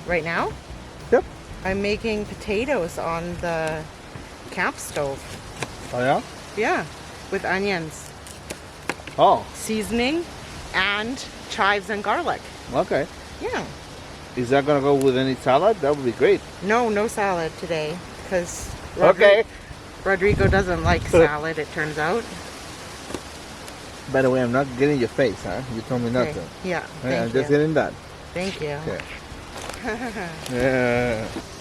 right now? Yep. I'm making potatoes on the camp stove. Oh yeah? Yeah, with onions, Oh, seasoning, and chives and garlic. okay. Yeah. Is that gonna go with any salad? That would be great. No salad today, because Okay. Rodrigo doesn't like salad, it turns out. By the way, I'm not getting your face, huh? You told me not Okay. to. Yeah, Yeah, I'm thank just you. getting that. Thank you. Okay.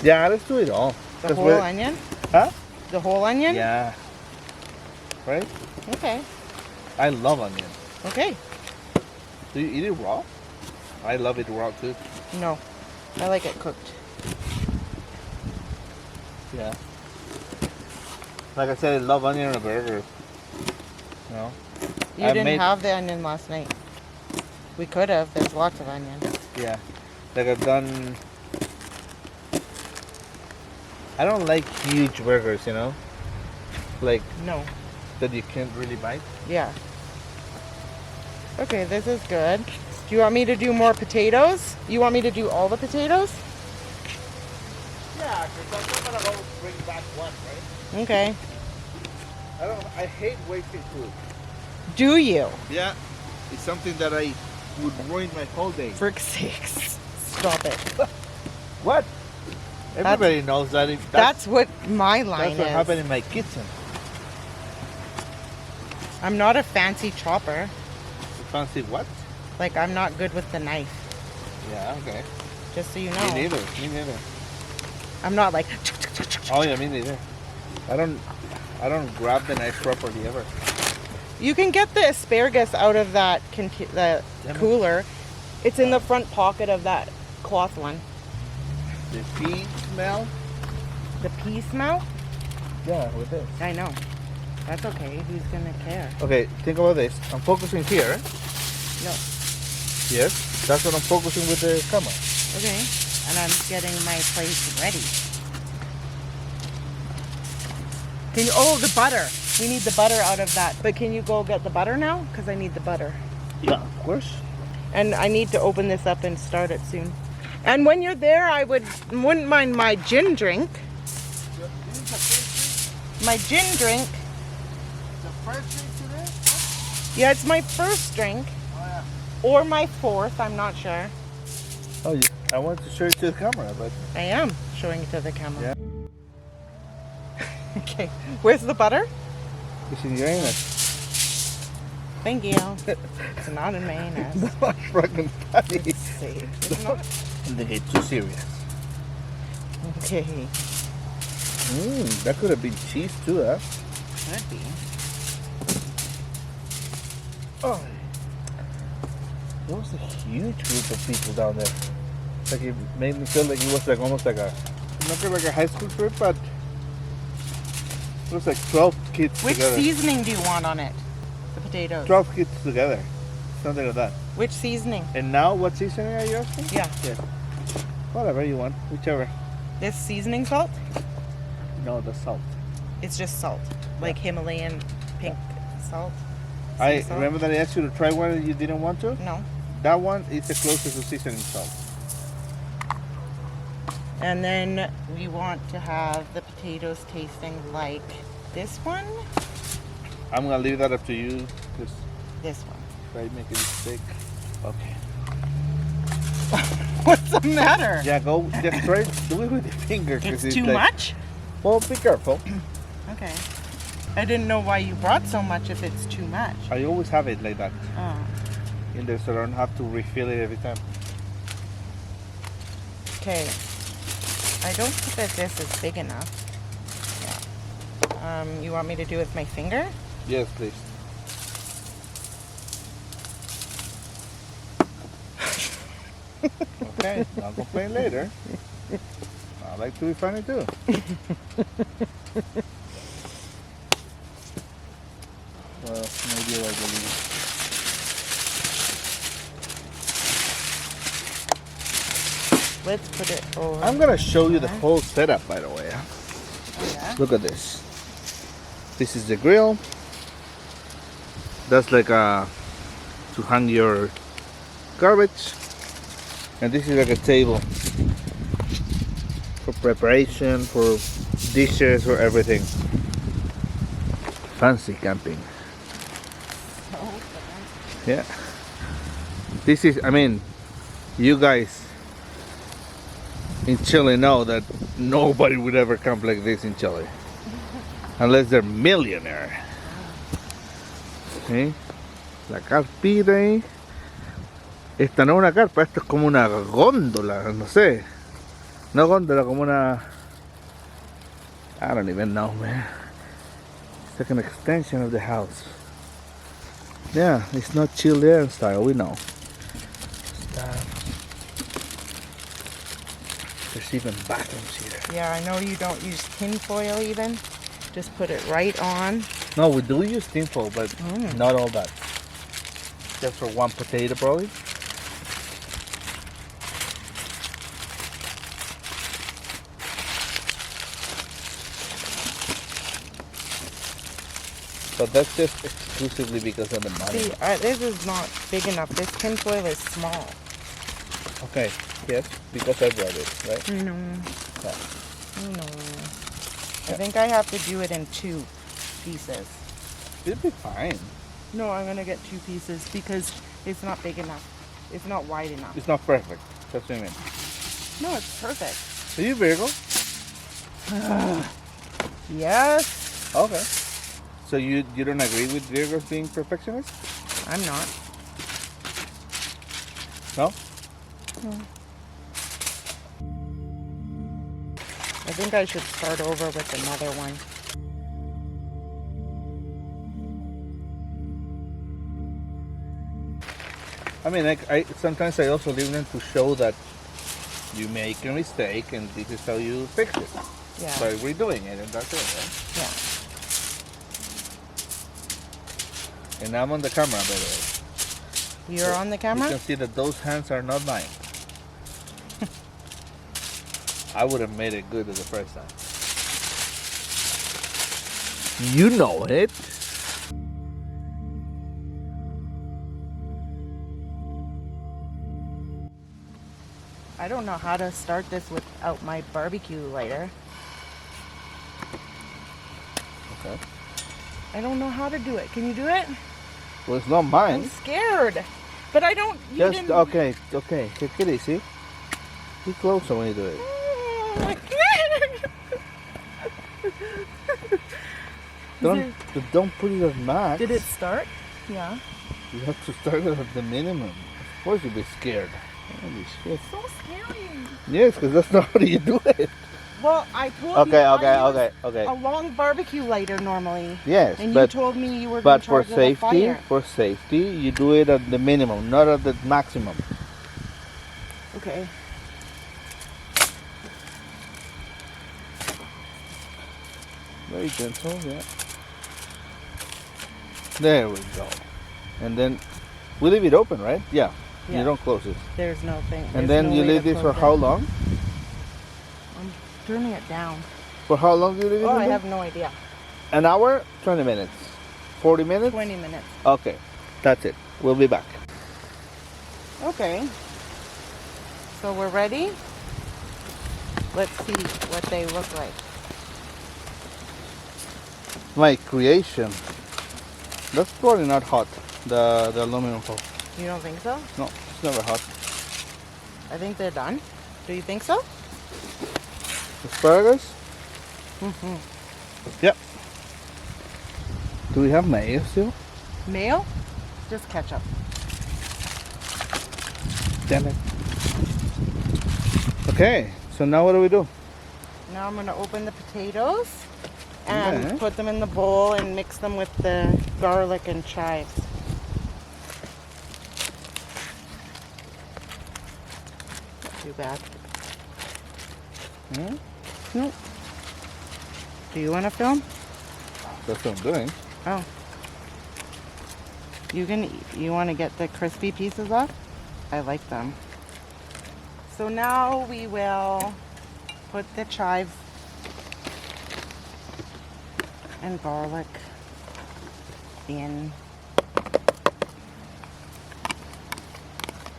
Yeah, let's do it all. The That's whole what- onion? Huh? The whole onion? Yeah. Right? Okay. I love onion. Okay. Do you eat it raw? I love it raw too. No, I like it cooked. Yeah. Like I said, I love onion on a burger. You know? You I didn't made- have the onion last night. We could have. There's lots of onion. Yeah. Like I've done... I don't like huge burgers, you know? Like No. that you can't really bite. Yeah. Okay, this is good. Do you want me to do more potatoes? You want me to do all the potatoes? Yeah, because I'm not gonna bring back one, right? Okay. I hate wasting food. Do you? Yeah. It's something that I would ruin my whole day. Frick sakes. Stop it. What? Everybody knows that. If That's what my line that's what is. happened in my kitchen. I'm not a fancy chopper. You fancy what? Like, I'm not good with the knife. Yeah, okay. Just so you know. Me neither. Me neither. I'm not like... Oh yeah, me neither. I don't grab the knife properly ever. You can get the asparagus out of that the cooler. It's in the front pocket of that cloth one. The pea smell? The pea smell? Yeah, with this. I know. That's okay. Who's gonna care? Okay, think about this. I'm focusing here. No. Yes. That's what I'm focusing with the camera. Okay. And I'm getting my place ready. Can you? Oh, the butter. We need the butter out of that. But can you go get the butter now? Because I need the butter. Yeah, of course. And I need to open this up and start it soon. And when you're there, I wouldn't mind my gin drink. My gin drink. The first drink today? Yeah, it's my first drink. Oh yeah. Or my fourth, I'm not sure. Oh yeah. I wanted to show it to the camera, but I am showing it to the camera. Yeah. Okay, where's the butter? it's in your anus. Thank you. It's not in my anus. That's not fucking funny. It's safe. It's not. They get too serious. Okay, That could have been cheese too, huh? could be. Oh. There was a huge group of people down there. Like it made me feel like it was like almost like like a high school trip, but it was like 12 kids Which together. seasoning do you want on it? The potatoes. 12 kids together. Something like that. Which seasoning? And now what seasoning are you asking? Yeah. Whatever you want, whichever. This seasoning salt? No, the salt. It's just salt. Like Himalayan pink salt. I Sea salt? remember that I asked you to try one and you didn't want to? No. That one is the closest to seasoning salt. And then we want to have the potatoes tasting like this one, I'm gonna leave that up to you. Just this one. try to make it thick. Okay. What's the matter? Yeah, go. Just try. Do it with your finger. 'Cause It's too like, much? Well, be careful. Okay. I didn't know why you brought so much if it's too much. I always have it like that Oh. in there, so I don't have to refill it every time. Okay. I don't think that this is big enough. Yeah. You want me to do it with my finger? Yes, please. Okay, I'll complain later. I like to be funny too. Well, maybe I believe. Let's put it over. I'm gonna show you the whole setup, by the way. Oh, yeah? Look at this. This is the grill. That's like to hang your garbage. And this is like a table preparation, for dishes, for everything. Fancy camping. So fancy. Yeah. This is, I mean, you guys in Chile know that nobody would ever camp like this in Chile. Unless they're millionaire. ¿Sí? La carpita ahí. Esta no es una carpa, esto es como una góndola, no sé. No góndola, como una... I don't even know, man. It's like an extension of the house. Yeah, it's not Chilean style, we know. There's even bathrooms here. Yeah, I know you don't use tin foil even. Just put it right on. No, we do use tinfoil, but not all that. Just for one potato, probably. But that's just exclusively because of the money. See, this is not big enough. This tin foil is small. Okay, yes, because I brought it, right? No. Yeah. No. I think I have to do it in 2 pieces. It'll be fine. No, I'm gonna get 2 pieces because it's not big enough. It's not wide enough. It's not perfect. That's what I mean. No, it's perfect. Are you Virgo? Yes. Okay. So you don't agree with Virgos being perfectionists? I'm not. No? I think I should start over with another one. I mean, I sometimes I also leave them to show that you make a mistake and this is how you fix it. Yeah. By redoing it, and that's it, right? Yeah. And I'm on the camera, by the way. You're on the You camera? can see that those hands are not mine. I would have made it good the first time. You know it. I don't know how to start this without my barbecue lighter. Okay. I don't know how to do it. Can you do it? Well, it's not I'm mine. scared. But I don't. You Just didn't. okay. Take it easy. Be closer when you do it. Don't put it at max. Did it start? Yeah. You have to start it at the minimum. Of course, you'll be scared. Holy shit. So scary. Yes, because that's not how you do it. Well, I told you Okay. I use a long barbecue lighter normally. Yes, And but you told me you were going but to for charge it a fire. safety, you do it at the minimum, not at the maximum. Okay. Very gentle, yeah. There we go. And then we leave it open, right? Yeah. Yeah. You don't close it. There's no thing. And then you leave this for how long? I'm turning it down. For how long do you leave it? Oh, I in there? have no idea. An hour? 20 minutes? 40 minutes? 20 minutes. Okay. That's it. We'll be back. Okay. So we're ready. Let's see what they look like. My creation. That's probably not hot, the aluminum foil. You don't think so? No, it's never hot. I think they're done. Do you think so? Asparagus? Mm-hmm. Yep. Do we have mayo still? Mayo? Just ketchup. Damn it. Okay, so now what do we do? Now I'm going to open the potatoes and Okay. put them in the bowl and mix them with the garlic and chives. Not too bad. Hmm? Nope. Do you want to film? That's what I'm doing. Oh. You want to get the crispy pieces off? I like them. So now we will put the chives and garlic in.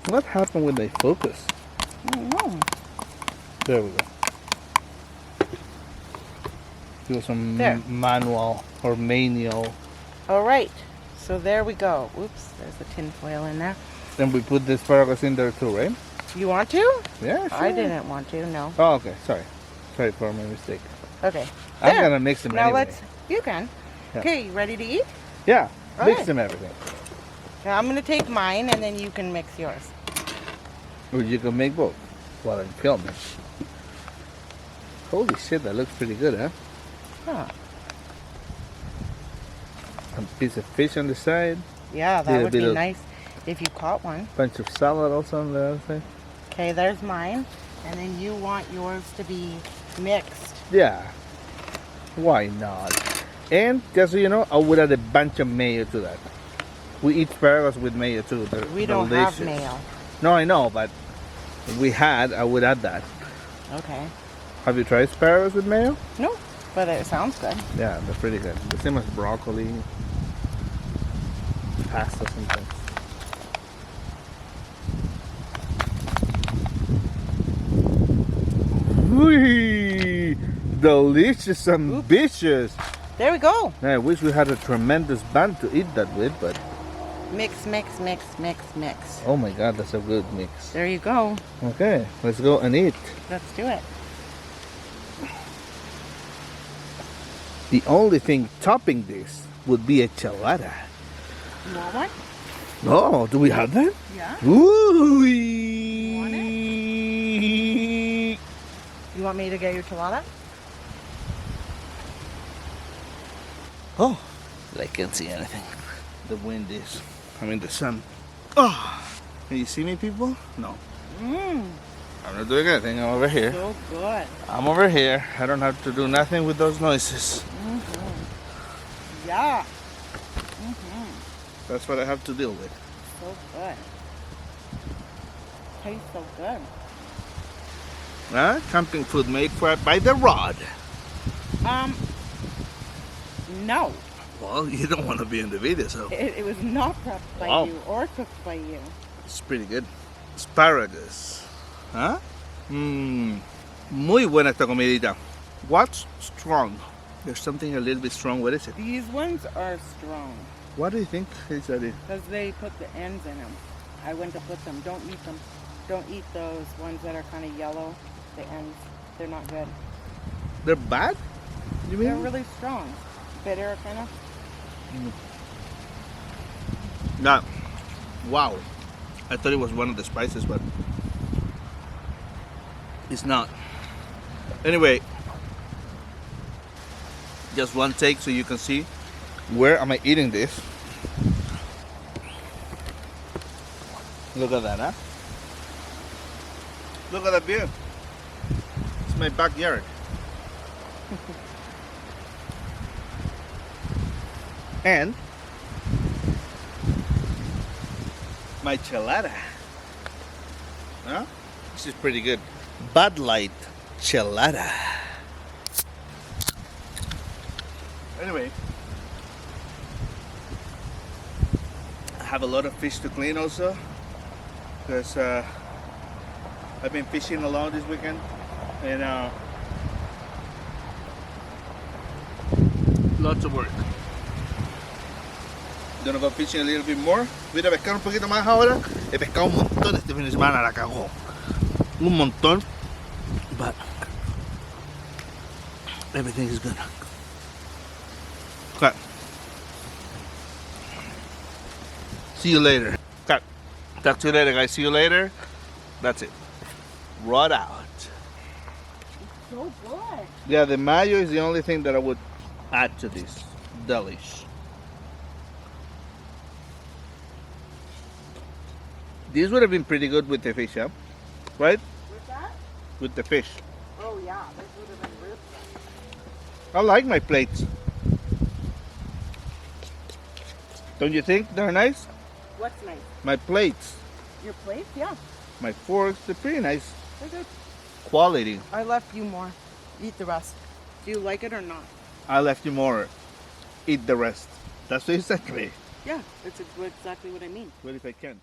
What happened when they focus? I don't know. There we go. Do some There. manual or manual. All right. So there we go. Oops, there's a tin foil in there. Then we put the asparagus in there too, right? You want to? Yeah, sure. I didn't want to, no. Oh, okay. Sorry. Sorry for my mistake. Okay. I'm There. gonna mix them Now anyway. you can. Yeah. Okay, you ready to eat? Yeah, mix Okay. them everything. Now I'm going to take mine and then you can mix yours. Or you can make both while I'm filming. Holy shit, that looks pretty good, huh? Huh. A piece of fish on the side, Yeah, that Little would bit be of- nice if you caught one. bunch of salad also on the other side. Okay, there's mine. And then you want yours to be mixed. Yeah, why not? And just so you know, I would add a bunch of mayo to that. We eat asparagus with mayo too. They're We don't delicious. have mayo. No, I know, but if we had, I would add that. Okay. Have you tried asparagus with mayo? No, but it sounds good. Yeah, they're pretty good. The same as broccoli, pasta sometimes. Whee! Delicious, ambitious. There we go. I wish we had a tremendous band to eat that with, but Mix, mix, mix, mix, mix. oh my god, that's a good mix. There you go. Okay, let's go and eat. Let's do it. The only thing topping this would be a chelada. You want one? Oh, do we have that? Yeah. Ooh. Want You want me to get your enchilada? Oh, I can't see anything. The wind is, the sun. Oh, can you see me, people? No. Mmm, I'm not doing anything. I'm over here. so good. I'm over here. I don't have to do nothing with those noises. Yeah, That's what I have to deal with. so good. Tastes so good. Camping food made by the rod. No, Well, you don't want to be in the video, so it was not prepped by Wow. you or cooked by you. it's pretty good. Asparagus. Huh? Muy buena esta comidita. What's strong? There's something a little bit strong. What is it? These ones are strong What do you think is that? because they put the ends in them. I went to put them. Don't eat them. Don't eat those ones that are kind of yellow. The ends, they're not good. They're bad? You mean? They're really strong. Bitter, kind of. No. Wow. I thought it was one of the spices, but it's not. Anyway, just one take so you can see where am I eating this. Look at that, huh? Look at that view. It's my backyard. And my chelada. Huh? This is pretty good. Bud Light chelada. Anyway, I have a lot of fish to clean also because I've been fishing along this weekend and lots of work. Gonna go fishing a little bit more. Voy a ir a pescar un poquito más ahora. He pescado un montón este fin de semana, la cagó. Un montón. But everything is good. Okay. See you later. Okay. Talk to you later, guys. See you later. That's it. Rod out. So good. Yeah, the mayo is the only thing that I would add to this. Delish. This would have been pretty good with the fish, huh? Right? With that? With the fish. Oh yeah, this would have been real good. I like my plates. Don't you think they're nice? What's nice? My plates, Your plate? Yeah, my forks, they're pretty nice they're good. quality. I left you more. Eat the rest. Do you like it or not? I left you more. Eat the rest. That's what you said to me. Yeah, it's exactly what I mean. What if I can't?